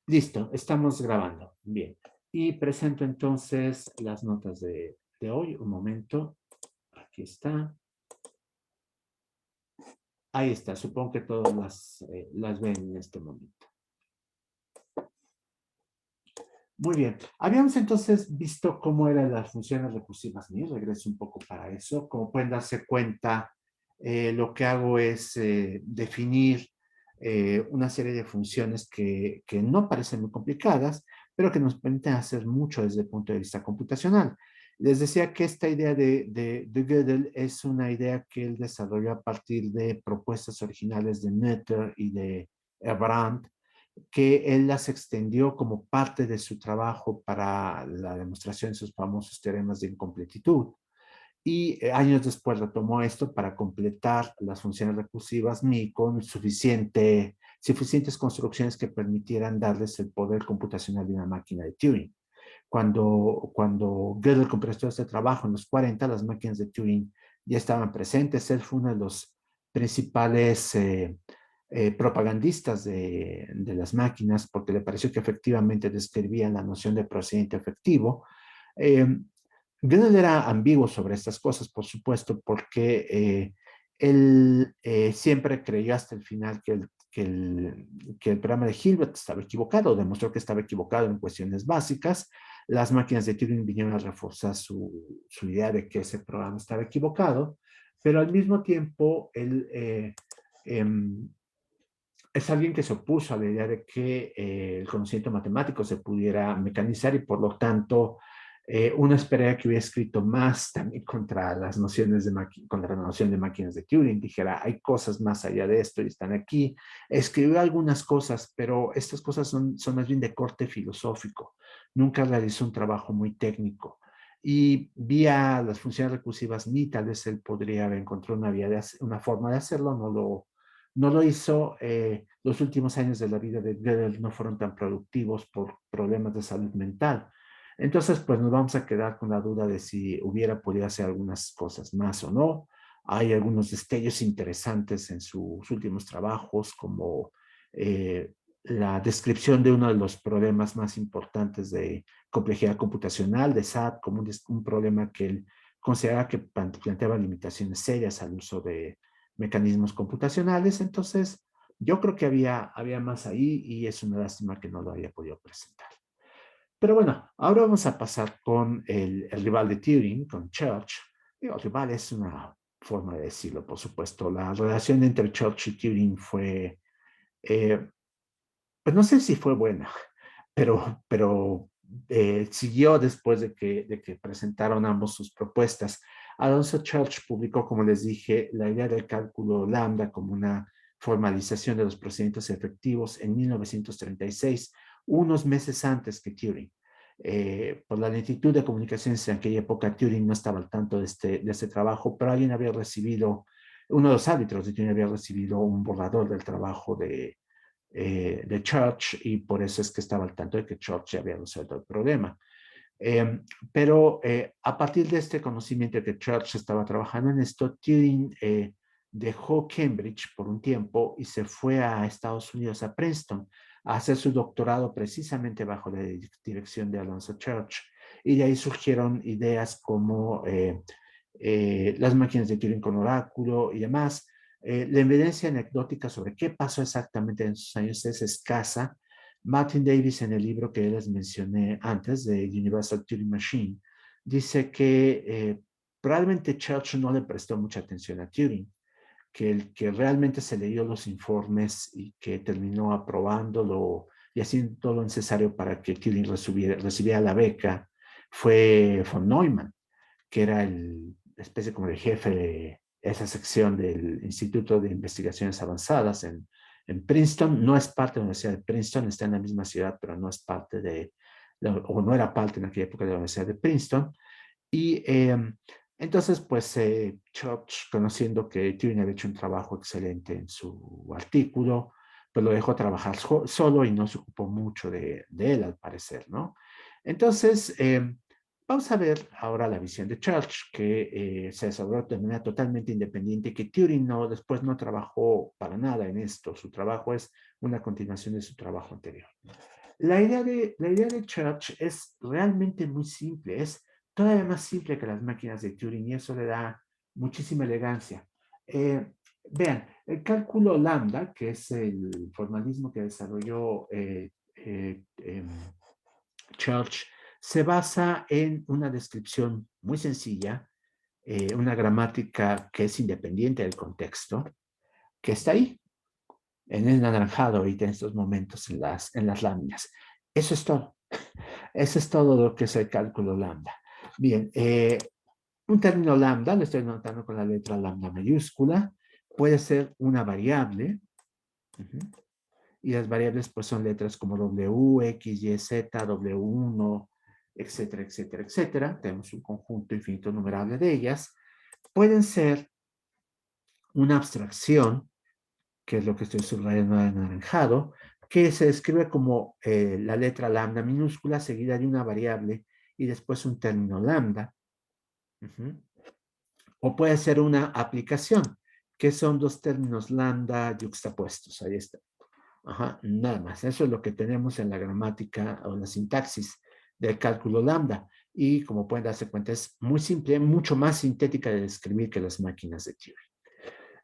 Listo, estamos grabando. Bien. Y presento entonces las notas de hoy. Un momento. Aquí está. Ahí está. Supongo que todas las ven en este momento. Muy bien. Habíamos entonces visto cómo eran las funciones recursivas NIR. Regreso un poco para eso. Como pueden darse cuenta, lo que hago es definir una serie de funciones que no parecen muy complicadas, pero que nos permiten hacer mucho desde el punto de vista computacional. Les decía que esta idea de Gödel es una idea que él desarrolló a partir de propuestas originales de Noether y de Brandt, que él las extendió como parte de su trabajo para la demostración de sus famosos teoremas de incompletitud. Y años después retomó esto para completar las funciones recursivas MI con suficientes construcciones que permitieran darles el poder computacional de una máquina de Turing. Cuando Gödel completó este trabajo en los 40, las máquinas de Turing ya estaban presentes. Él fue uno de los principales propagandistas de las máquinas porque le pareció que efectivamente describían la noción de procedimiento efectivo. Eh, Gödel era ambiguo sobre estas cosas, por supuesto, porque él siempre creyó hasta el final que el programa de Hilbert estaba equivocado, demostró que estaba equivocado en cuestiones básicas. Las máquinas de Turing vinieron a reforzar su idea de que ese programa estaba equivocado, pero al mismo tiempo él eh, es alguien que se opuso a la idea de que el conocimiento matemático se pudiera mecanizar y por lo tanto uno esperaría que hubiera escrito más también contra las nociones contra la noción de máquinas de Turing, dijera, hay cosas más allá de esto y están aquí. Escribió algunas cosas, pero estas cosas son más bien de corte filosófico. Nunca realizó un trabajo muy técnico. Y vía las funciones recursivas ni tal vez él podría haber encontrado una forma de hacerlo, no lo hizo. Los últimos años de la vida de Gödel no fueron tan productivos por problemas de salud mental. Entonces, pues nos vamos a quedar con la duda de si hubiera podido hacer algunas cosas más o no. Hay algunos destellos interesantes en sus últimos trabajos, como la descripción de uno de los problemas más importantes de complejidad computacional, de SAT, como un problema que él consideraba que planteaba limitaciones serias al uso de mecanismos computacionales. Entonces, yo creo que había más ahí y es una lástima que no lo haya podido presentar. Pero bueno, ahora vamos a pasar con el rival de Turing, con Church. Digo, rival es una forma de decirlo, por supuesto. La relación entre Church y Turing fue, eh, pues no sé si fue buena, pero siguió después de que presentaron ambos sus propuestas. Alonso Church publicó, como les dije, la idea del cálculo lambda como una formalización de los procedimientos efectivos en 1936, unos meses antes que Turing. Por la lentitud de comunicaciones en aquella época, Turing no estaba al tanto de este trabajo, pero alguien había recibido, uno de los árbitros de Turing había recibido un borrador del trabajo de Church y por eso es que estaba al tanto de que Church ya había resuelto el problema. Pero a partir de este conocimiento de que Church estaba trabajando en esto, Turing dejó Cambridge por un tiempo y se fue a Estados Unidos, a Princeton, a hacer su doctorado precisamente bajo la dirección de Alonso Church. Y de ahí surgieron ideas como las máquinas de Turing con oráculo y demás. La evidencia anecdótica sobre qué pasó exactamente en esos años es escasa. Martin Davis, en el libro que les mencioné antes, de Universal Turing Machine, dice que probablemente Church no le prestó mucha atención a Turing, que el que realmente se leyó los informes y que terminó aprobándolo y haciendo todo lo necesario para que Turing recibiera la beca fue von Neumann, que era el especie como de jefe de esa sección del Instituto de Investigaciones Avanzadas en Princeton. No es parte de la Universidad de Princeton, está en la misma ciudad, pero no es parte o no era parte en aquella época de la Universidad de Princeton. Y entonces, pues, Church, conociendo que Turing había hecho un trabajo excelente en su artículo, pues lo dejó trabajar solo y no se ocupó mucho de él, al parecer, ¿no? Entonces, vamos a ver ahora la visión de Church, que se desarrolló de manera totalmente independiente y que Turing después no trabajó para nada en esto. Su trabajo es una continuación de su trabajo anterior. La idea de Church es realmente muy simple, es todavía más simple que las máquinas de Turing y eso le da muchísima elegancia. Vean, el cálculo lambda, que es el formalismo que desarrolló Church, se basa en una descripción muy sencilla, una gramática que es independiente del contexto, que está ahí, en el naranjado ahorita en estos momentos en las láminas. Eso es todo. Eso es todo lo que es el cálculo lambda. Bien, un término lambda, lo estoy anotando con la letra lambda mayúscula, puede ser una variable, y las variables pues son letras como W, X, Y, Z, W1, etcétera, etcétera, etcétera. Tenemos un conjunto infinito numerable de ellas. Pueden ser una abstracción, que es lo que estoy subrayando en anaranjado, que se describe como la letra lambda minúscula seguida de una variable y después un término lambda. O puede ser una aplicación, que son dos términos lambda yuxtapuestos. Ahí está. Ajá, nada más. Eso es lo que tenemos en la gramática o en la sintaxis del cálculo lambda. Y como pueden darse cuenta, es muy simple, mucho más sintética de describir que las máquinas de Turing.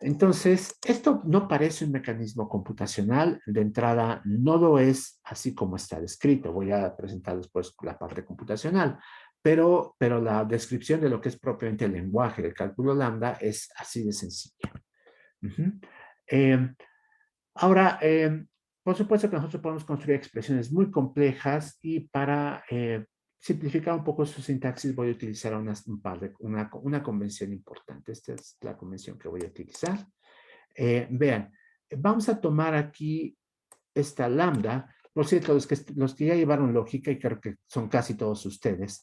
Entonces, esto no parece un mecanismo computacional. De entrada, no lo es así como está descrito. Voy a presentar después la parte computacional. Pero la descripción de lo que es propiamente el lenguaje del cálculo lambda es así de sencilla. Eh, Ahora, por supuesto que nosotros podemos construir expresiones muy complejas y para simplificar un poco su sintaxis voy a utilizar una convención importante. Esta es la convención que voy a utilizar. Vean, vamos a tomar aquí esta lambda. Por cierto, los que ya llevaron lógica, y creo que son casi todos ustedes,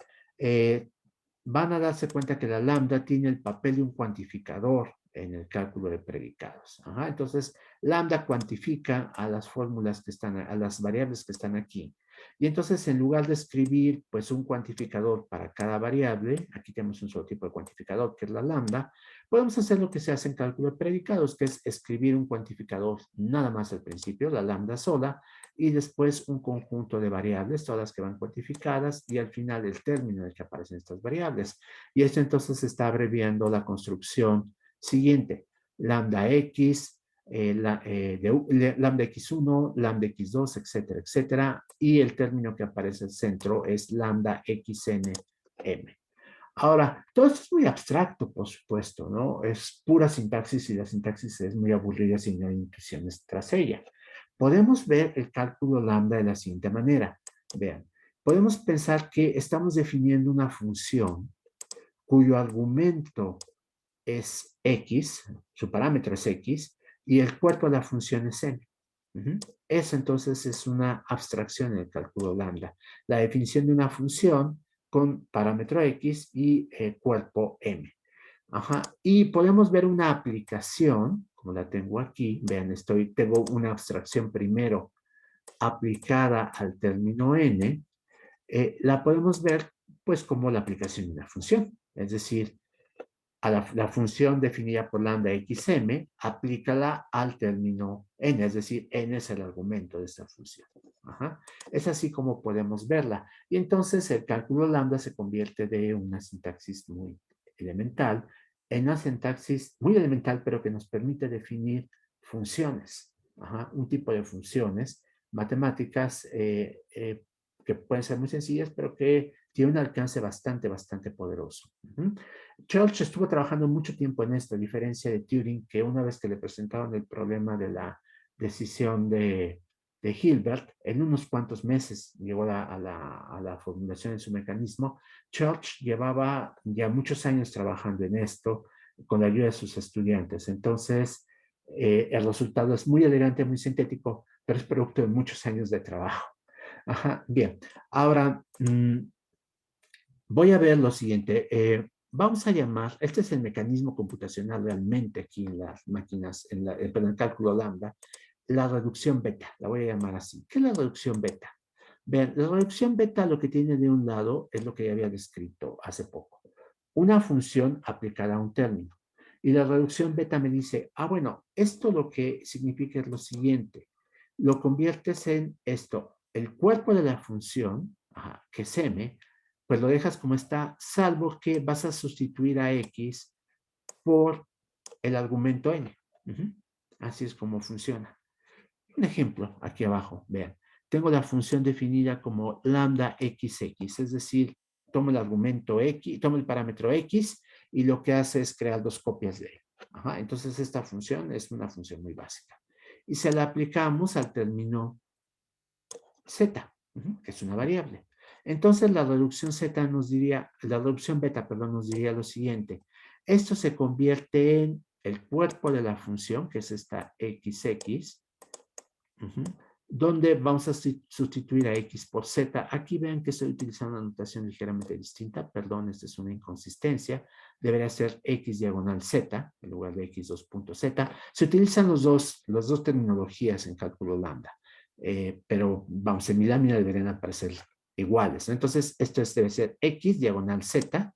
van a darse cuenta que la lambda tiene el papel de un cuantificador en el cálculo de predicados. Ajá, entonces, lambda cuantifica a las fórmulas que están, a las variables que están aquí. Y entonces, en lugar de escribir pues un cuantificador para cada variable, aquí tenemos un solo tipo de cuantificador, que es la lambda, podemos hacer lo que se hace en cálculo de predicados, que es escribir un cuantificador nada más al principio, la lambda sola, y después un conjunto de variables, todas que van cuantificadas, y al final el término en el que aparecen estas variables. Y esto entonces está abreviando la construcción siguiente: lambda x, lambda x1, lambda x2, etcétera, etcétera, y el término que aparece al centro es lambda xn m. Ahora, todo esto es muy abstracto, por supuesto, ¿no? Es pura sintaxis y la sintaxis es muy aburrida si no hay intuiciones tras ella. Podemos ver el cálculo lambda de la siguiente manera. Vean, podemos pensar que estamos definiendo una función cuyo argumento es x, su parámetro es x, y el cuerpo de la función es n. Eso entonces es una abstracción en el cálculo lambda. La definición de una función con parámetro x y cuerpo m. Ajá. Y podemos ver una aplicación, como la tengo aquí. Vean, tengo una abstracción primero aplicada al término n. La podemos ver pues como la aplicación de una función. Es decir, a la función definida por lambda xm, aplícala al término n, es decir, n es el argumento de esta función. Ajá. Es así como podemos verla. Y entonces el cálculo lambda se convierte de una sintaxis muy elemental en una sintaxis muy elemental, pero que nos permite definir funciones. Ajá. Un tipo de funciones matemáticas que pueden ser muy sencillas, pero que tienen un alcance bastante, bastante poderoso. Church estuvo trabajando mucho tiempo en esto, a diferencia de Turing, que una vez que le presentaron el problema de la decisión de Hilbert, en unos cuantos meses llegó a la formulación de su mecanismo. Church llevaba ya muchos años trabajando en esto con la ayuda de sus estudiantes. Entonces, el resultado es muy elegante, muy sintético, pero es producto de muchos años de trabajo. Ajá, bien. Ahora, voy a ver lo siguiente. Vamos a llamar, este es el mecanismo computacional realmente aquí en las máquinas, en el cálculo lambda, la reducción beta, la voy a llamar así. ¿Qué es la reducción beta? Vean, la reducción beta lo que tiene de un lado es lo que ya había descrito hace poco. Una función aplicada a un término. Y la reducción beta me dice, bueno, esto lo que significa es lo siguiente. Lo conviertes en esto. el cuerpo de la función, que es m, pues lo dejas como está, salvo que vas a sustituir a x por el argumento n. Así es como funciona. Un ejemplo aquí abajo, vean. Tengo la función definida como lambda xx, es decir, tomo el argumento x, tomo el parámetro x y lo que hace es crear dos copias de él. Entonces esta función es una función muy básica. Y se la aplicamos al término z, que es una variable. Entonces la reducción z nos diría, la reducción beta, perdón, nos diría lo siguiente. Esto se convierte en el cuerpo de la función, que es esta xx, donde vamos a sustituir a x por z. Aquí ven que estoy utilizando una notación ligeramente distinta. Perdón, esta es una inconsistencia. Debería ser x diagonal z en lugar de x2.z. Se utilizan las dos terminologías en cálculo lambda. Pero vamos, en mi lámina deberían aparecer iguales, ¿no? Entonces, esto debe ser x diagonal z,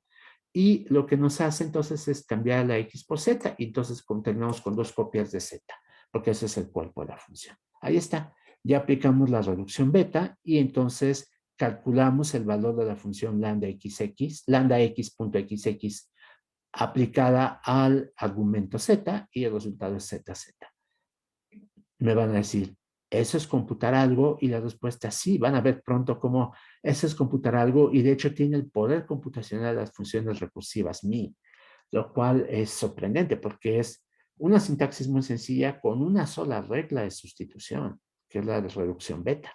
y lo que nos hace entonces es cambiar la x por z, y entonces terminamos con dos copias de z, porque ese es el cuerpo de la función. Ahí está. Ya aplicamos la reducción beta, y entonces calculamos el valor de la función lambda xx, lambda x.xx aplicada al argumento z, y el resultado es zz. Me van a decir, ¿eso es computar algo? Y la respuesta sí, van a ver pronto cómo eso es computar algo, y de hecho tiene el poder computacional de las funciones recursivas MI, lo cual es sorprendente porque es una sintaxis muy sencilla con una sola regla de sustitución, que es la de reducción beta.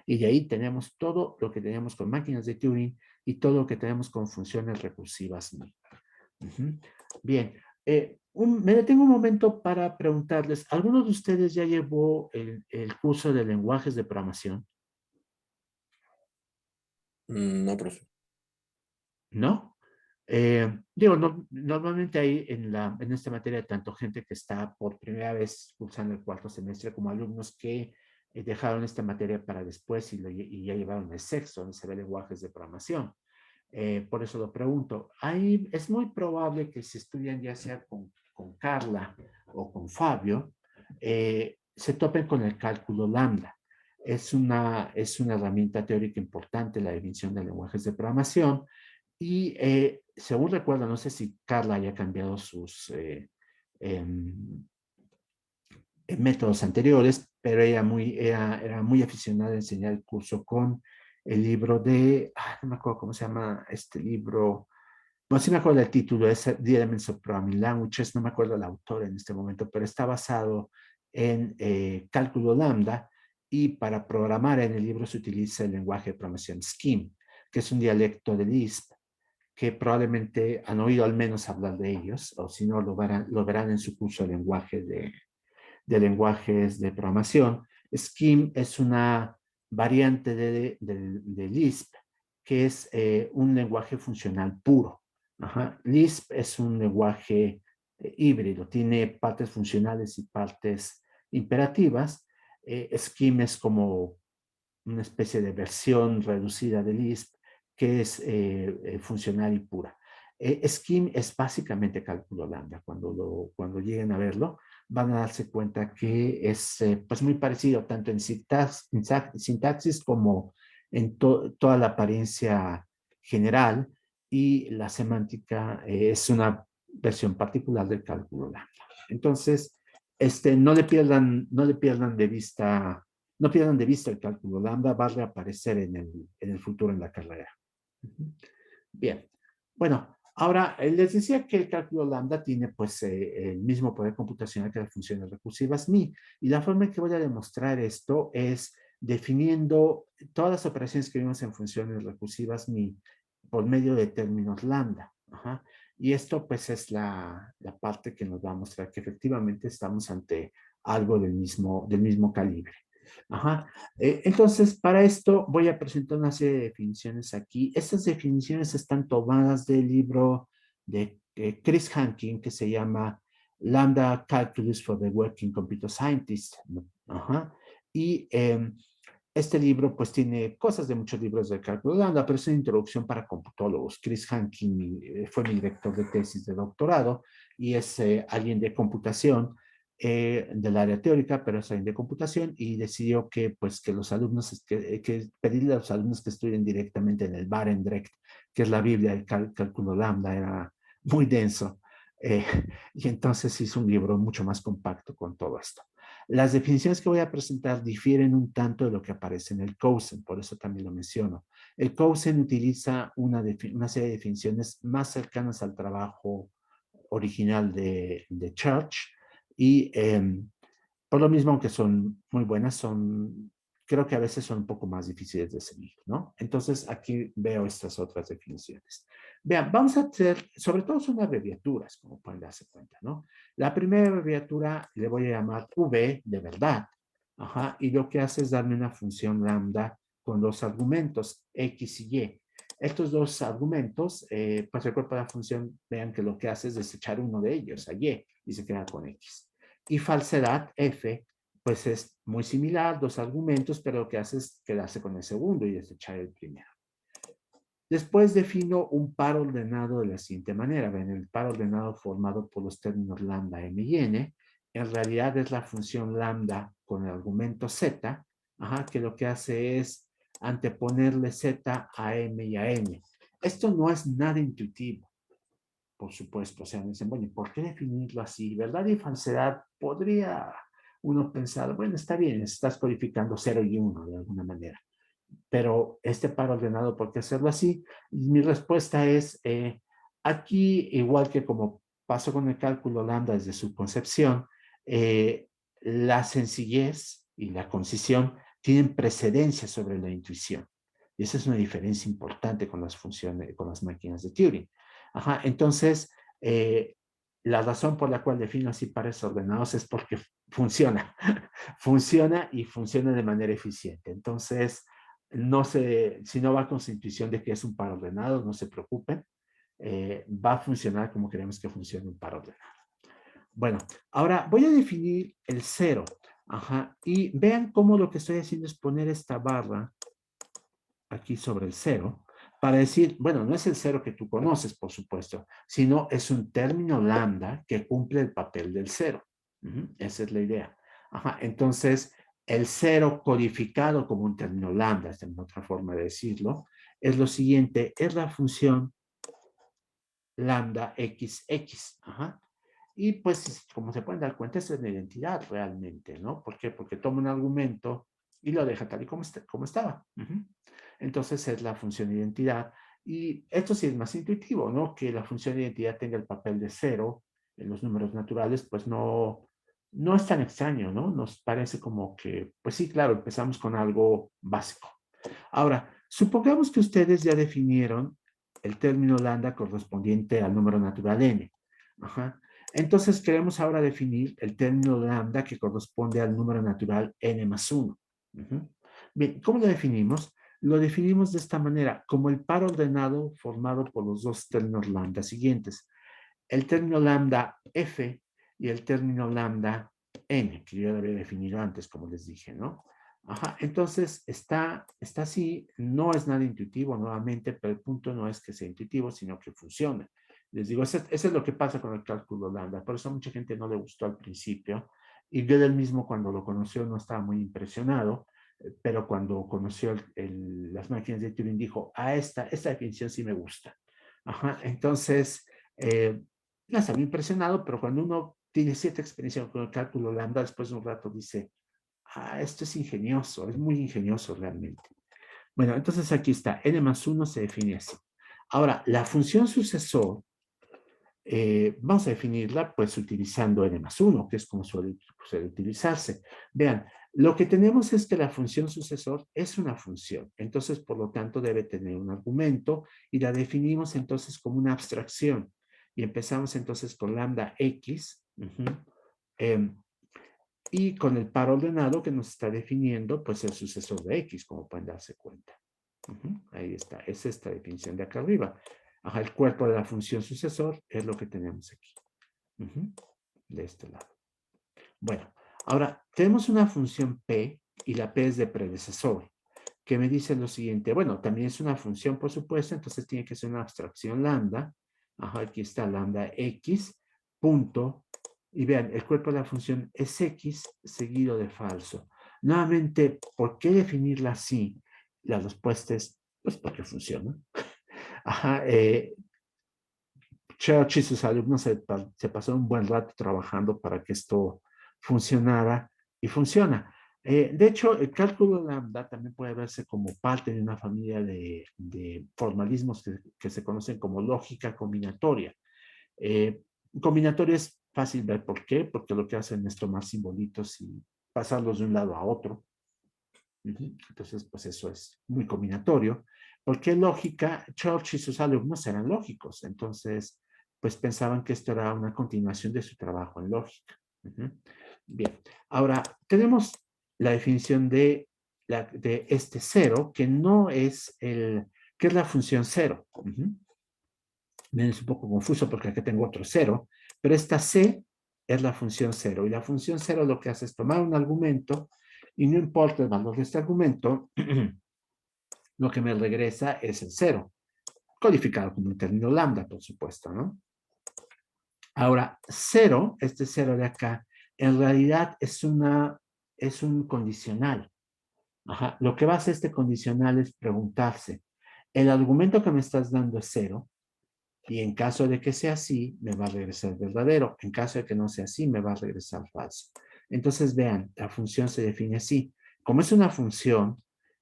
Y de ahí tenemos todo lo que tenemos con máquinas de Turing y todo lo que tenemos con funciones recursivas MI. Bien, me detengo un momento para preguntarles, ¿alguno de ustedes ya llevó el curso de lenguajes de programación? No, profe. ¿No? Normalmente hay en esta materia tanto gente que está por primera vez cursando el cuarto semestre como alumnos que dejaron esta materia para después y ya llevaron el sexto, donde se ve lenguajes de programación. Por eso lo pregunto. Ahí es muy probable que si estudian ya sea con Carla o con Fabio, se topen con el cálculo lambda. Es una herramienta teórica importante, la definición de lenguajes de programación. Y según recuerdo, no sé si Carla haya cambiado sus métodos anteriores, pero era muy aficionada a enseñar el curso con el libro no me acuerdo cómo se llama este libro. Bueno, sí me acuerdo del título, es The Elements of Programming Languages, no me acuerdo el autor en este momento, pero está basado en cálculo lambda, y para programar en el libro se utiliza el lenguaje de programación Scheme, que es un dialecto de Lisp, que probablemente han oído al menos hablar de ellos, o si no lo verán en su curso de lenguajes de programación. Scheme es una variante de Lisp, que es un lenguaje funcional puro. Lisp es un lenguaje híbrido, tiene partes funcionales y partes imperativas. Scheme es como una especie de versión reducida de Lisp, que es funcional y pura. Scheme es básicamente cálculo lambda. Cuando lleguen a verlo, van a darse cuenta que es pues muy parecido tanto en sintaxis como en toda la apariencia general, y la semántica es una versión particular del cálculo lambda. Entonces, no pierdan de vista el cálculo lambda, va a reaparecer en el futuro en la carrera. Bien, bueno, ahora les decía que el cálculo lambda tiene pues el mismo poder computacional que las funciones recursivas MI, y la forma en que voy a demostrar esto es definiendo todas las operaciones que vimos en funciones recursivas MI por medio de términos lambda. Y esto pues es la parte que nos va a mostrar que efectivamente estamos ante algo del mismo calibre. Entonces, para esto voy a presentar una serie de definiciones aquí. Estas definiciones están tomadas del libro de Chris Hankin, que se llama Lambda Calculus for the Working Computer Scientist. Y este libro pues tiene cosas de muchos libros de cálculo lambda, pero es una introducción para computólogos. Chris Hankin fue mi director de tesis de doctorado y es alguien de computación, del área teórica, pero es de computación, y decidió que, pues, que los alumnos, que pedirle a los alumnos que estudien directamente en el Barendrecht, que es la Biblia del cálculo lambda, era muy denso. Eh, y entonces hizo un libro mucho más compacto con todo esto. Las definiciones que voy a presentar difieren un tanto de lo que aparece en el Coursera, por eso también lo menciono. El Coursera utiliza una serie de definiciones más cercanas al trabajo original de Church, y por lo mismo, aunque son muy buenas, creo que a veces son un poco más difíciles de seguir, ¿no? Entonces, aquí veo estas otras definiciones. Vean, vamos a hacer, sobre todo son abreviaturas, como pueden darse cuenta, ¿no? La primera abreviatura le voy a llamar V de verdad, ajá, y lo que hace es darme una función lambda con dos argumentos, X y Y. Estos dos argumentos, pues el cuerpo de la función, vean que lo que hace es desechar uno de ellos, a Y se queda con X. Y falsedad, F, pues es muy similar, dos argumentos, pero lo que hace es quedarse con el segundo y desechar el primero. Después defino un par ordenado de la siguiente manera. Ven, el par ordenado formado por los términos lambda, m y n, en realidad es la función lambda con el argumento z, ajá, que lo que hace es anteponerle z a m y a n. Esto no es nada intuitivo, por supuesto. O sea, me dicen, bueno, ¿y por qué definirlo así? ¿Verdad y falsedad? Podría uno pensar, bueno, está bien, estás codificando 0 y 1 de alguna manera, pero este par ordenado, ¿por qué hacerlo así? Y mi respuesta es, aquí, igual que como pasó con el cálculo lambda desde su concepción, la sencillez y la concisión tienen precedencia sobre la intuición. Y esa es una diferencia importante con las funciones, con las máquinas de Turing. Ajá, entonces, la razón por la cual defino así pares ordenados es porque funciona, funciona y funciona de manera eficiente. Entonces, no se, si no va con su intuición de que es un par ordenado, no se preocupen, va a funcionar como queremos que funcione un par ordenado. Bueno, ahora voy a definir el cero. Ajá, y vean cómo lo que estoy haciendo es poner esta barra aquí sobre el cero para decir, bueno, no es el cero que tú conoces, por supuesto, sino es un término lambda que cumple el papel del cero. Esa es la idea. Ajá, entonces, el cero codificado como un término lambda, esta es otra forma de decirlo, es lo siguiente, es la función lambda xx. Ajá. Y pues, como se pueden dar cuenta, esa es la identidad realmente, ¿no? ¿Por qué? Porque toma un argumento y lo deja tal y como estaba. Entonces es la función de identidad. Y esto sí es más intuitivo, ¿no? Que la función de identidad tenga el papel de cero en los números naturales, pues no es tan extraño, ¿no? Nos parece como que, pues sí, claro, empezamos con algo básico. Ahora, supongamos que ustedes ya definieron el término lambda correspondiente al número natural n. Ajá. Entonces queremos ahora definir el término lambda que corresponde al número natural n más 1. Bien, ¿cómo lo definimos? Lo definimos de esta manera, como el par ordenado formado por los dos términos lambda siguientes. El término lambda f y el término lambda n, que yo lo había definido antes, como les dije, ¿no? Ajá, entonces está así, no es nada intuitivo nuevamente, pero el punto no es que sea intuitivo, sino que funcione. Les digo, eso es lo que pasa con el cálculo lambda, por eso a mucha gente no le gustó al principio, y yo del mismo cuando lo conoció no estaba muy impresionado, pero cuando conoció las máquinas de Turing dijo, esta definición sí me gusta. Ajá, entonces, no estaba impresionado, pero cuando uno tiene cierta experiencia con el cálculo lambda, después de un rato dice, esto es ingenioso, es muy ingenioso realmente. Bueno, entonces aquí está, n más 1 se define así. Ahora, la función sucesor, vamos a definirla pues utilizando n más 1, que es como suele utilizarse. Vean, lo que tenemos es que la función sucesor es una función, entonces por lo tanto debe tener un argumento y la definimos entonces como una abstracción. Y empezamos entonces con lambda x, y con el par ordenado que nos está definiendo pues el sucesor de x, como pueden darse cuenta. Ahí está, es esta definición de acá arriba. Ajá, el cuerpo de la función sucesor es lo que tenemos aquí. De este lado. Bueno, ahora tenemos una función p y la p es de predecesor, que me dice lo siguiente. Bueno, también es una función, por supuesto, entonces tiene que ser una abstracción lambda. Ajá, aquí está lambda x punto Y vean, el cuerpo de la función es X seguido de falso. Nuevamente, ¿por qué definirla así? La respuesta es, pues porque funciona. Ajá, Church y sus alumnos se pasaron un buen rato trabajando para que esto funcionara y funciona. De hecho, el cálculo lambda también puede verse como parte de una familia de formalismos que se conocen como lógica combinatoria. Eh, Combinatoria es fácil ver por qué, porque lo que hacen es tomar simbolitos y pasarlos de un lado a otro. Entonces, pues eso es muy combinatorio. Porque lógica, Church y sus alumnos eran lógicos, entonces, pues pensaban que esto era una continuación de su trabajo en lógica. Bien, ahora tenemos la definición de este cero, que no es que es la función cero. Es un poco confuso porque aquí tengo otro cero, pero esta C es la función cero, y la función cero lo que hace es tomar un argumento, y no importa el valor de este argumento, lo que me regresa es el cero, codificado como un término lambda, por supuesto, ¿no? Ahora, cero, este cero de acá, en realidad es un condicional. Ajá. Lo que va a hacer este condicional es preguntarse, ¿el argumento que me estás dando es cero? Y en caso de que sea así, me va a regresar verdadero. En caso de que no sea así, me va a regresar falso. Entonces, vean, la función se define así. Como es una función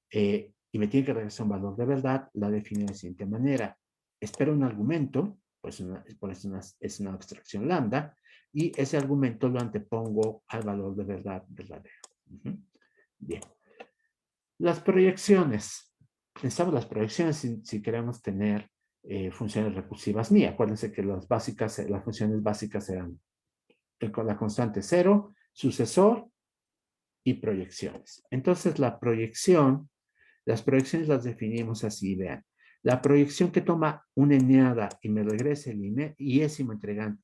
y me tiene que regresar un valor de verdad, la define de la siguiente manera. Espero un argumento, pues por eso es una abstracción lambda, y ese argumento lo antepongo al valor de verdad verdadero. Bien. Las proyecciones. Necesitamos las proyecciones si queremos tener funciones recursivas ni. Acuérdense que las funciones básicas eran con la constante cero, sucesor y proyecciones. Entonces, las proyecciones las definimos así, vean. La proyección que toma una eneada y me regresa el iésimo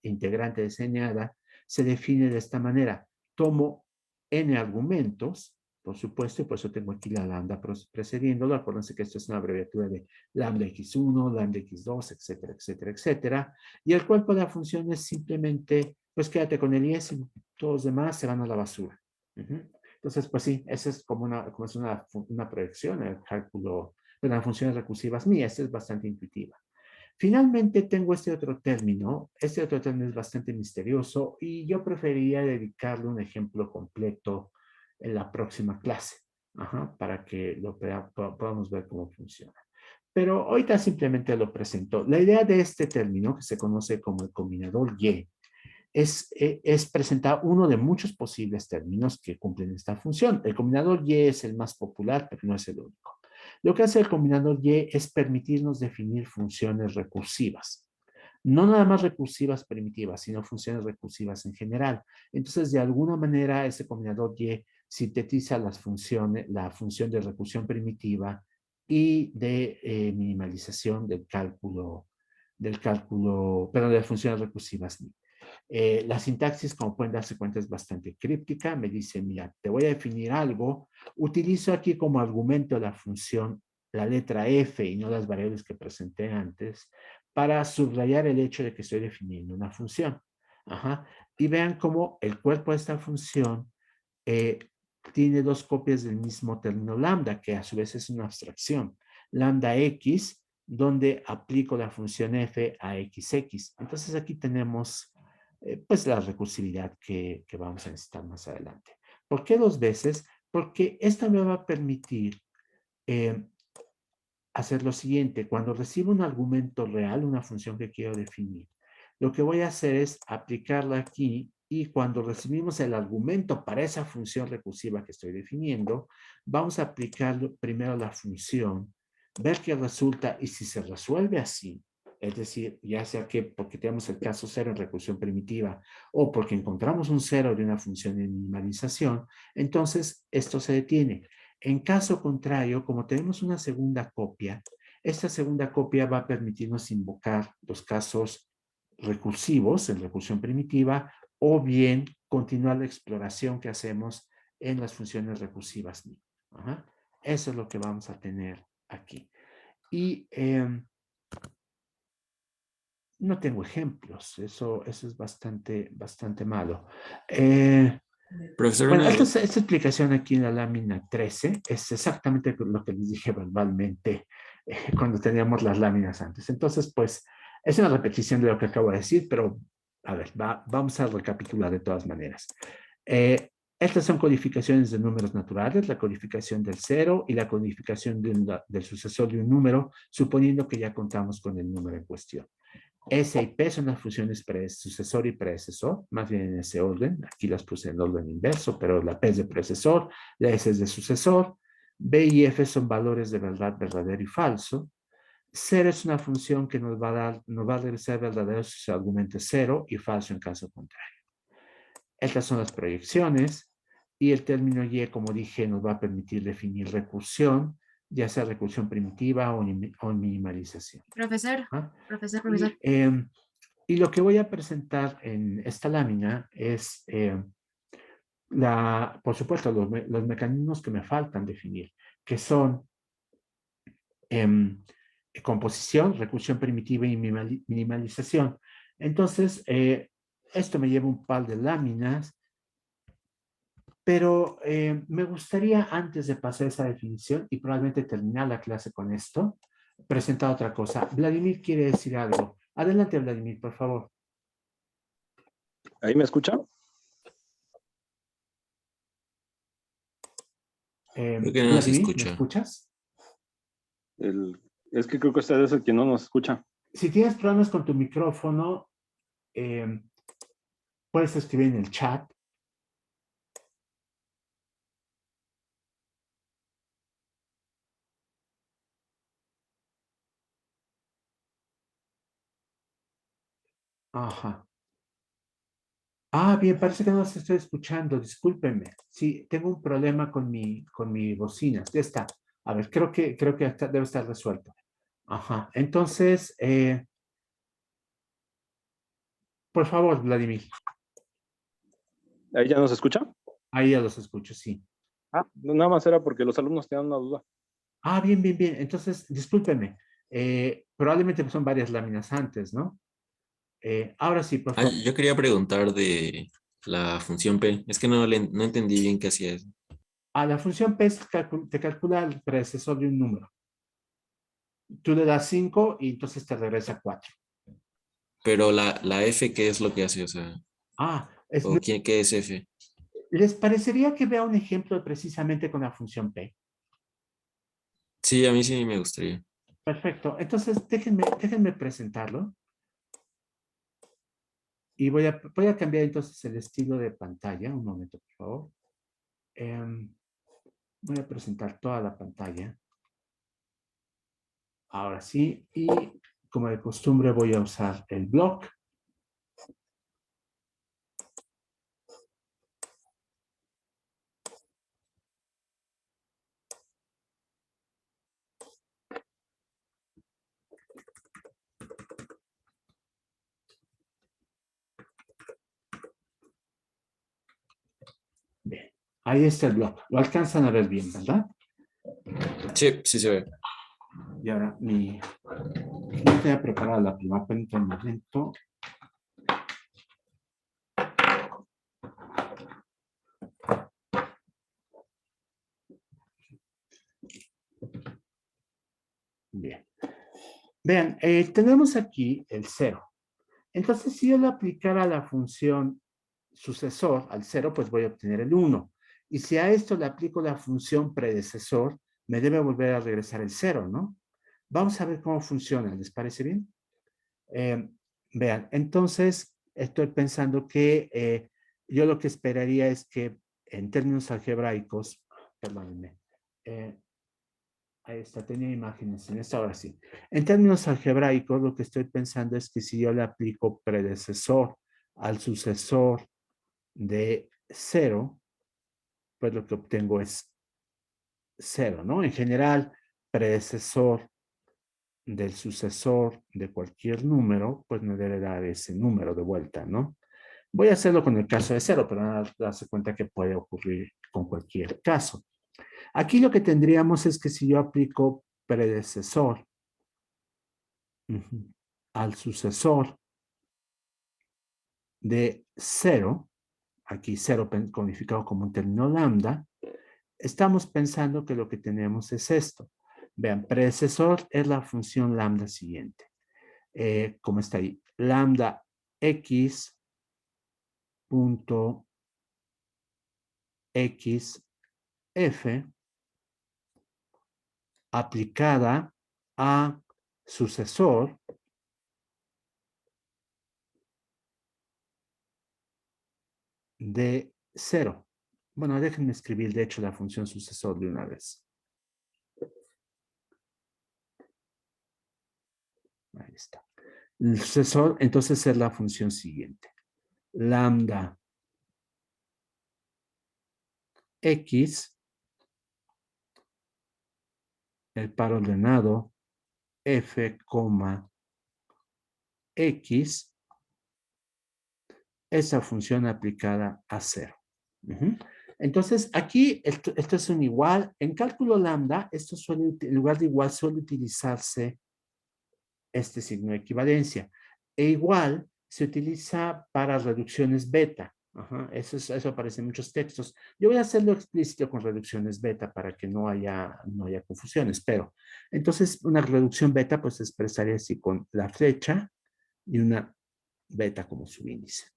integrante de esa eneada se define de esta manera. Tomo n argumentos, por supuesto, y por eso tengo aquí la lambda precediéndolo. Acuérdense que esto es una abreviatura de lambda x1, lambda x2, etcétera, etcétera, etcétera. Y el cuerpo de la función es simplemente, pues quédate con el iésimo. Todos los demás se van a la basura. Entonces, pues sí, esa es como es una proyección, el cálculo de las funciones recursivas mías, esta es bastante intuitiva. Finalmente tengo este otro término es bastante misterioso y yo preferiría dedicarle un ejemplo completo en la próxima clase, para que podamos ver cómo funciona. Pero ahorita simplemente lo presento. La idea de este término, que se conoce como el combinador Y, es presentar uno de muchos posibles términos que cumplen esta función. El combinador Y es el más popular, pero no es el único. Lo que hace el combinador Y es permitirnos definir funciones recursivas. No nada más recursivas primitivas, sino funciones recursivas en general. Entonces, de alguna manera, ese combinador Y sintetiza la función de recursión primitiva y de minimalización perdón, de las funciones recursivas. La sintaxis, como pueden darse cuenta, es bastante críptica. Me dice, mira, te voy a definir algo. Utilizo aquí como argumento la función, la letra F y no las variables que presenté antes, para subrayar el hecho de que estoy definiendo una función. Y vean cómo el cuerpo de esta función eh, tiene dos copias del mismo término lambda, que a su vez es una abstracción. Lambda x, donde aplico la función f a xx. Entonces aquí tenemos pues la recursividad que vamos a necesitar más adelante. ¿Por qué dos veces? Porque esta me va a permitir eh, hacer lo siguiente. Cuando recibo un argumento real, una función que quiero definir, lo que voy a hacer es aplicarla aquí, y cuando recibimos el argumento para esa función recursiva que estoy definiendo, vamos a aplicar primero la función, ver qué resulta, y si se resuelve así, es decir, ya sea que porque tenemos el caso cero en recursión primitiva o porque encontramos un cero de una función de minimalización, entonces esto se detiene. En caso contrario, como tenemos una segunda copia, esta segunda copia va a permitirnos invocar los casos recursivos en recursión primitiva, o bien continuar la exploración que hacemos en las funciones recursivas. Eso es lo que vamos a tener aquí. Y No tengo ejemplos, eso es bastante malo. Profesor, Bueno, una duda. esta explicación aquí en la lámina 13 es exactamente lo que les dije verbalmente cuando teníamos las láminas antes. Entonces, pues, es una repetición de lo que acabo de decir, pero a ver, vamos a recapitular de todas maneras. Eh, Estas son codificaciones de números naturales, la codificación del cero y la codificación del sucesor de un número, suponiendo que ya contamos con el número en cuestión. S y P son las funciones sucesor y predecesor, más bien en ese orden. Aquí las puse en orden inverso, pero la P es de predecesor, la S es de sucesor. B y F son valores de verdad, verdadero y falso. Cero es una función que nos va a regresar verdadero si se argumente cero y falso en caso contrario. Estas son las proyecciones y el término Y, como dije, nos va a permitir definir recursión, ya sea recursión primitiva o minimalización. Profesor, ¿Ah? profesor. Y lo que voy a presentar en esta lámina es, por supuesto, los mecanismos que me faltan definir, que son composición, recursión primitiva y minimalización. Entonces, esto me lleva un par de láminas, pero me gustaría, antes de pasar esa definición y probablemente terminar la clase con esto, presentar otra cosa. Vladimir quiere decir algo. Adelante, Vladimir, por favor. ¿Ahí me escucha? Creo que no nos Vladimir, ¿me escucha. escuchas? Es que creo que usted es el que no nos escucha. Si tienes problemas con tu micrófono, eh, puedes escribir en el chat. Ajá. Ah, bien, parece que no los estoy escuchando. Discúlpenme. Sí, tengo un problema con mi bocina. Ya está. A ver, creo que debe estar resuelto. Ajá. Entonces, por favor, Vladimir. ¿Ahí ya nos escucha? Ahí ya los escucho, sí. Nada más era porque los alumnos tenían una duda. Ah, bien, bien, bien. Entonces, discúlpenme. Probablemente son varias láminas antes, ¿no? Ahora sí, por Ah, favor. yo quería preguntar de la función P. Es que no entendí bien qué hacía eso. A la función P te calcula el predecesor de un número. Tú le das 5 y entonces te regresa 4. Pero la F, ¿qué es lo que hace? O sea, Ah, ¿o qué es F? ¿les parecería que vea un ejemplo precisamente con la función P? Sí, a mí sí me gustaría. Perfecto. Entonces, déjenme presentarlo. Y voy a cambiar entonces el estilo de pantalla. Un momento, por favor. Voy a presentar toda la pantalla. Ahora sí. Y como de costumbre voy a usar el blog. Bien. Ahí está el blog. Lo alcanzan a ver bien, ¿verdad? Sí, sí se ve. Y ahora no tenía preparada la primera, permítanme un momento. Bien. Vean, tenemos aquí el 0. Entonces, si yo le aplicara la función sucesor al 0, pues voy a obtener el 1. Y si a esto le aplico la función predecesor, me debe volver a regresar el 0, ¿no? Vamos a ver cómo funciona. ¿Les parece bien? Vean, entonces estoy pensando que yo lo que esperaría es que en términos algebraicos, perdónenme, ahí está, tenía imágenes en esta, ahora sí. En términos algebraicos, lo que estoy pensando es que si yo le aplico predecesor al sucesor de 0, pues lo que obtengo es 0, ¿no? En general, predecesor del sucesor de cualquier número, pues me debe dar ese número de vuelta, ¿no? Voy a hacerlo con el caso de 0, pero nada, darse cuenta que puede ocurrir con cualquier caso. Aquí lo que tendríamos es que si yo aplico predecesor al sucesor de 0, aquí 0 codificado como un término lambda, estamos pensando que lo que tenemos es esto. Vean, predecesor es la función lambda siguiente. ¿Cómo está ahí? Lambda x punto x f aplicada a sucesor de 0. Bueno, déjenme escribir de hecho la función sucesor de una vez. Ahí está. El sucesor entonces es la función siguiente. Lambda x, el par ordenado f, x, esa función aplicada a 0. Entonces, aquí esto es un igual. En cálculo lambda, esto suele, en lugar de igual, suele utilizarse este signo de equivalencia. E igual se utiliza para reducciones beta. Eso aparece en muchos textos. Yo voy a hacerlo explícito con reducciones beta para que no haya confusiones, pero entonces una reducción beta pues se expresaría así con la flecha y una beta como subíndice.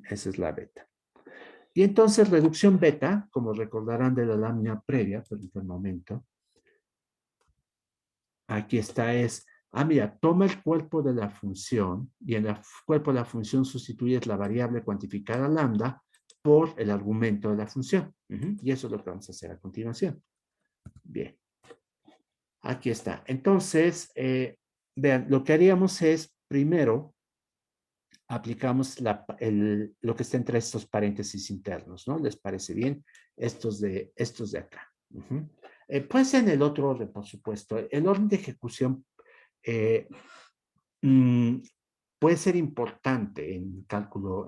Esa es la beta. Y entonces reducción beta, como recordarán de la lámina previa, por el momento, aquí está mira, toma el cuerpo de la función y en el cuerpo de la función sustituyes la variable cuantificada lambda por el argumento de la función. Y eso es lo que vamos a hacer a continuación. Bien. Aquí está. Entonces, vean, lo que haríamos es, primero, aplicamos lo que está entre estos paréntesis internos, ¿no? ¿Les parece bien? Estos de acá. Puede ser en el otro orden, por supuesto. El orden de ejecución puede ser importante en cálculo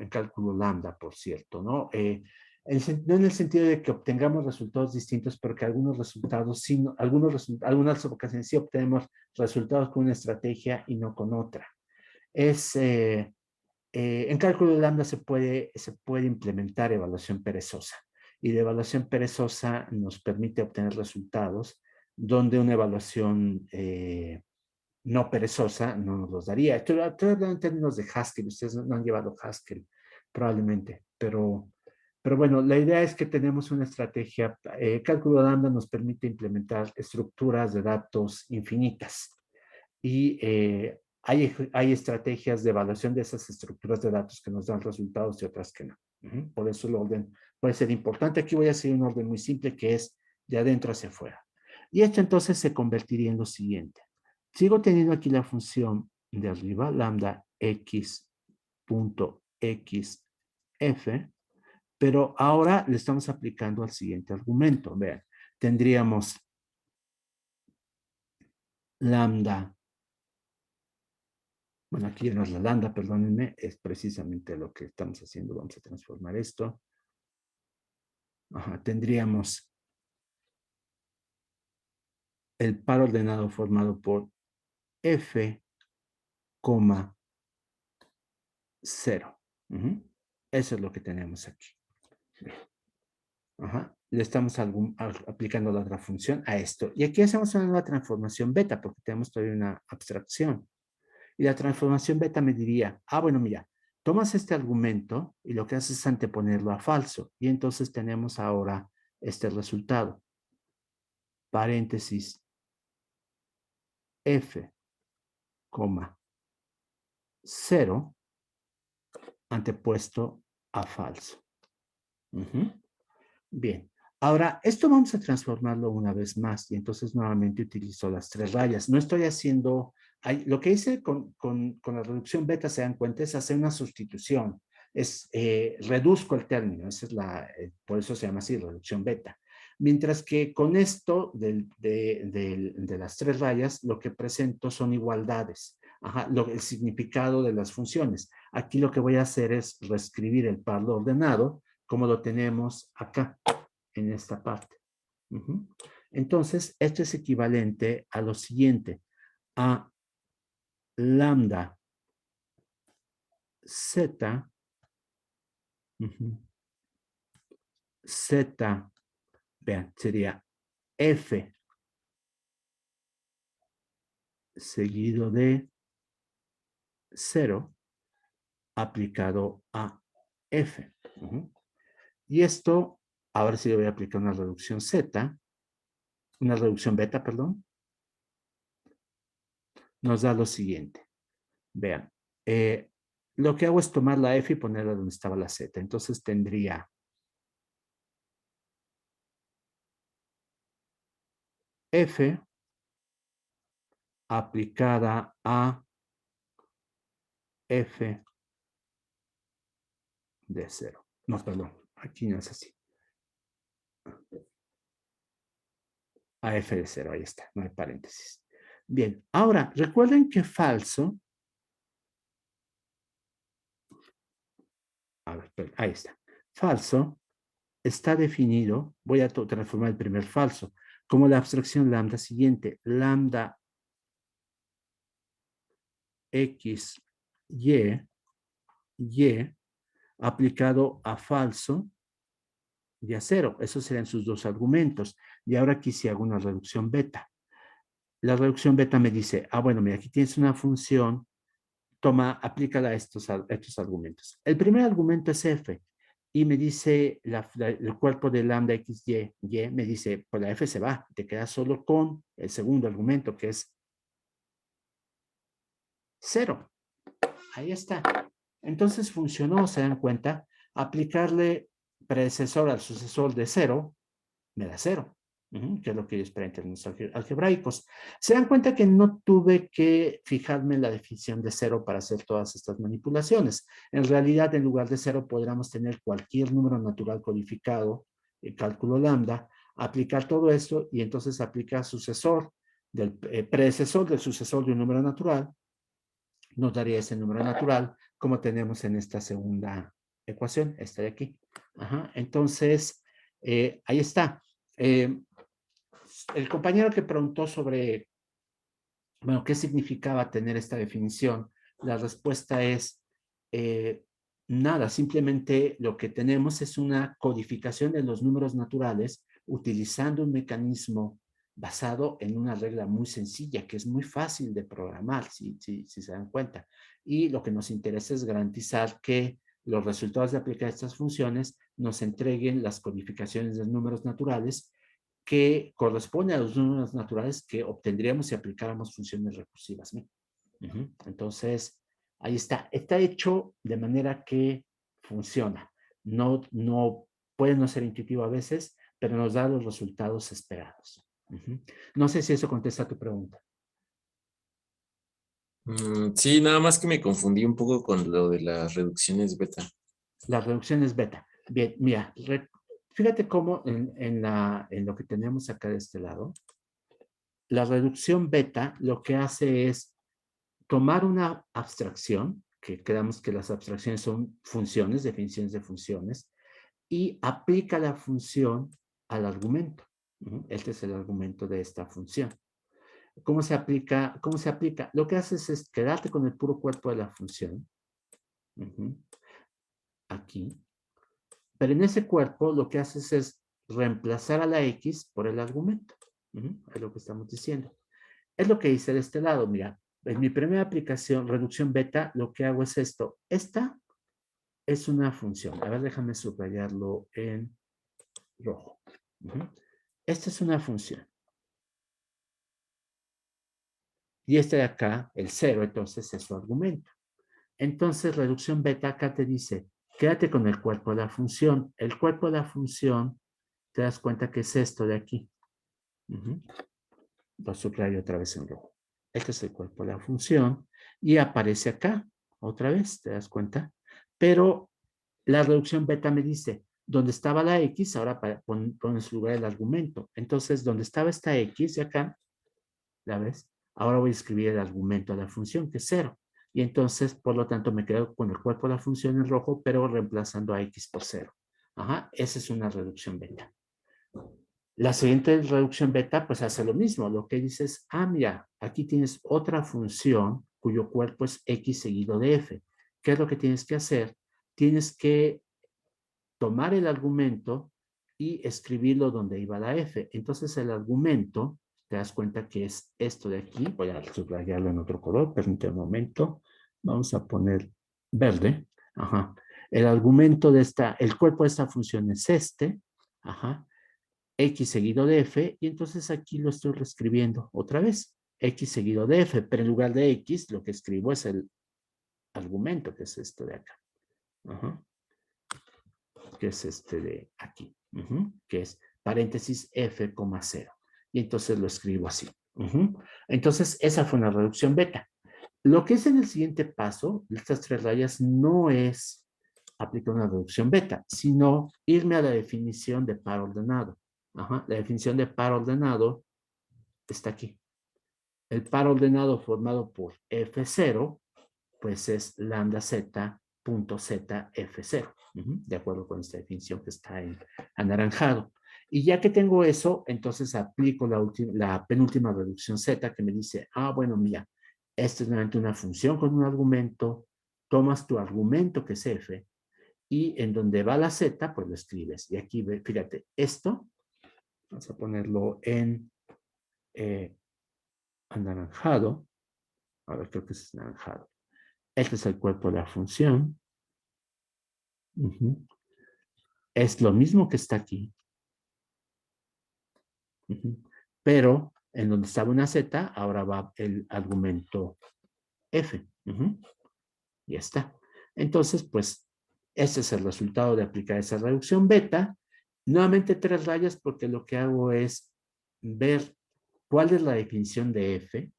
lambda, por cierto, ¿no? No en el sentido de que obtengamos resultados distintos, pero que algunos resultados, sí, algunas ocasiones sí obtenemos resultados con una estrategia y no con otra. En cálculo lambda se puede implementar evaluación perezosa. Y de evaluación perezosa nos permite obtener resultados donde una evaluación no perezosa no nos los daría. Estoy hablando en términos de Haskell. Ustedes no han llevado Haskell, probablemente. Pero bueno, la idea es que tenemos una estrategia. Cálculo lambda nos permite implementar estructuras de datos infinitas. Y hay estrategias de evaluación de esas estructuras de datos que nos dan resultados y otras que no. Por eso el orden puede ser importante. Aquí voy a hacer un orden muy simple que es de adentro hacia afuera. Y esto entonces se convertiría en lo siguiente. Sigo teniendo aquí la función de arriba, lambda x punto x f, pero ahora le estamos aplicando al siguiente argumento. Vean, tendríamos lambda. Bueno, aquí no es la lambda, perdónenme, es precisamente lo que estamos haciendo. Vamos a transformar esto. Tendríamos el par ordenado formado por f, 0. Eso es lo que tenemos aquí. Le estamos aplicando la otra función a esto. Y aquí hacemos una nueva transformación beta porque tenemos todavía una abstracción. Y la transformación beta me diría, bueno, mira, tomas este argumento y lo que haces es anteponerlo a falso. Y entonces tenemos ahora este resultado. Paréntesis f, 0 antepuesto a falso. Bien. Ahora, esto vamos a transformarlo una vez más y entonces nuevamente utilizo las 3 rayas. No estoy haciendo, lo que hice con la reducción beta, se dan cuenta, es hacer una sustitución. Reduzco el término, esa es por eso se llama así, reducción beta. Mientras que con esto de las 3 rayas, lo que presento son igualdades. El significado de las funciones. Aquí lo que voy a hacer es reescribir el par ordenado como lo tenemos acá, en esta parte. Entonces, esto es equivalente a lo siguiente, a lambda Z, Z, vean, sería F seguido de 0 aplicado a F. Y esto, ahora sí le voy a aplicar una reducción Z, una reducción beta, perdón, nos da lo siguiente. Vean, lo que hago es tomar la F y ponerla donde estaba la Z. Entonces tendría F aplicada a F de 0. No, perdón, aquí no es así. A F de 0, ahí está, no hay paréntesis. Bien, ahora, recuerden que falso, a ver, ahí está. Falso está definido, voy a transformar el primer falso, como la abstracción lambda siguiente, lambda x, y aplicado a falso y a 0. Esos serían sus dos argumentos. Y ahora aquí sí hago una reducción beta. La reducción beta me dice, bueno, mira, aquí tienes una función, toma, aplícala a estos argumentos. El primer argumento es f, y me dice el cuerpo de lambda x, y, me dice, pues la f se va, te quedas solo con el segundo argumento, que es 0. Ahí está. Entonces funcionó, ¿se dan cuenta? Aplicarle predecesor al sucesor de 0, me da 0. Que es lo que yo espero en términos algebraicos. Se dan cuenta que no tuve que fijarme en la definición de 0 para hacer todas estas manipulaciones. En realidad, en lugar de 0, podríamos tener cualquier número natural codificado, el cálculo lambda, aplicar todo esto y entonces aplicar sucesor del predecesor del sucesor de un número natural, nos daría ese número natural como tenemos en esta segunda ecuación, esta de aquí. Entonces, ahí está. El compañero que preguntó sobre, bueno, ¿qué significaba tener esta definición? La respuesta es, nada, simplemente lo que tenemos es una codificación de los números naturales utilizando un mecanismo basado en una regla muy sencilla, que es muy fácil de programar, si se dan cuenta. Y lo que nos interesa es garantizar que los resultados de aplicar estas funciones nos entreguen las codificaciones de números naturales que corresponde a los números naturales que obtendríamos si aplicáramos funciones recursivas. Entonces, ahí está. Está hecho de manera que funciona. No puede no ser intuitivo a veces, pero nos da los resultados esperados. No sé si eso contesta a tu pregunta. Sí, nada más que me confundí un poco con lo de las reducciones beta. Las reducciones beta. Bien, mira, fíjate cómo en lo que tenemos acá de este lado, la reducción beta lo que hace es tomar una abstracción, que creamos que las abstracciones son funciones, definiciones de funciones, y aplica la función al argumento. Este es el argumento de esta función. ¿Cómo se aplica? Lo que haces es quedarte con el puro cuerpo de la función. Aquí. Pero en ese cuerpo lo que haces es reemplazar a la X por el argumento. Es lo que estamos diciendo. Es lo que hice de este lado. Mira, en mi primera aplicación, reducción beta, lo que hago es esto. Esta es una función. A ver, déjame subrayarlo en rojo. Esta es una función. Y este de acá, el 0, entonces es su argumento. Entonces, reducción beta acá te dice, quédate con el cuerpo de la función. El cuerpo de la función, te das cuenta que es esto de aquí. Lo subrayo otra vez en rojo. Este es el cuerpo de la función y aparece acá, otra vez, ¿te das cuenta? Pero la reducción beta me dice, donde estaba la X, ahora pon en su lugar el argumento. Entonces, donde estaba esta X de acá, ¿la ves? Ahora voy a escribir el argumento de la función, que es 0. Y entonces, por lo tanto, me quedo con el cuerpo de la función en rojo, pero reemplazando a X por 0. Esa es una reducción beta. La siguiente reducción beta, pues hace lo mismo. Lo que dices, mira, aquí tienes otra función cuyo cuerpo es X seguido de F. ¿qué es lo que tienes que hacer? Tienes que tomar el argumento y escribirlo donde iba la F. Entonces el argumento, te das cuenta que es esto de aquí. Voy a subrayarlo en otro color, permíteme un momento. Vamos a poner verde. Ajá. El argumento de el cuerpo de esta función es este. Ajá. X seguido de F, y entonces aquí lo estoy reescribiendo otra vez. X seguido de F, pero en lugar de X, lo que escribo es el argumento, que es esto de acá. Ajá. Que es este de aquí, que es paréntesis F, 0. Y entonces lo escribo así. Entonces, esa fue una reducción beta. Lo que es en el siguiente paso, estas 3 rayas, no es aplicar una reducción beta, sino irme a la definición de par ordenado. La definición de par ordenado está aquí. El par ordenado formado por F0, pues es lambda z punto z F0, de acuerdo con esta definición que está en anaranjado. Y ya que tengo eso, entonces aplico la penúltima reducción z, que me dice, bueno, mira, esta es nuevamente una función con un argumento, tomas tu argumento que es f, y en donde va la z, pues lo escribes. Y aquí, fíjate, esto, vamos a ponerlo en anaranjado. A ver, creo que es anaranjado. Este es el cuerpo de la función. Es lo mismo que está aquí. Pero en donde estaba una z, ahora va el argumento f. Ya está. Entonces, pues, este es el resultado de aplicar esa reducción beta. Nuevamente 3 rayas, porque lo que hago es ver cuál es la definición de f.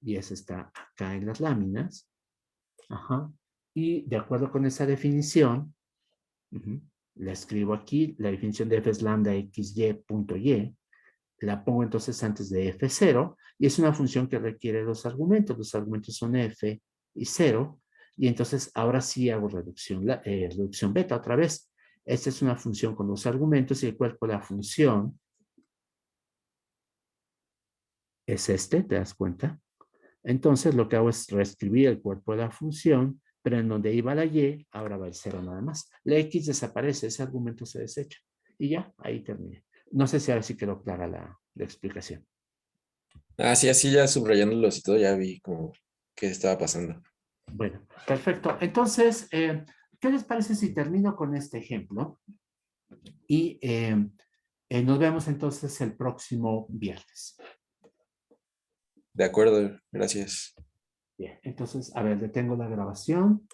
Y esa está acá en las láminas. Y de acuerdo con esa definición, la escribo aquí. La definición de f es lambda xy.y. La pongo entonces antes de f0, y es una función que requiere 2 argumentos. Los argumentos son f y 0, y entonces ahora sí hago reducción beta otra vez. Esta es una función con 2 argumentos, y el cuerpo de la función es este, ¿te das cuenta? Entonces lo que hago es reescribir el cuerpo de la función, pero en donde iba la y, ahora va el 0 nada más. La x desaparece, ese argumento se desecha. Y ya, ahí terminé. No sé si ahora sí quedó clara la explicación. Sí, así ya subrayándolos y todo, ya vi como qué estaba pasando. Bueno, perfecto. Entonces, ¿qué les parece si termino con este ejemplo? Y nos vemos entonces el próximo viernes. De acuerdo, gracias. Bien, entonces, a ver, detengo la grabación.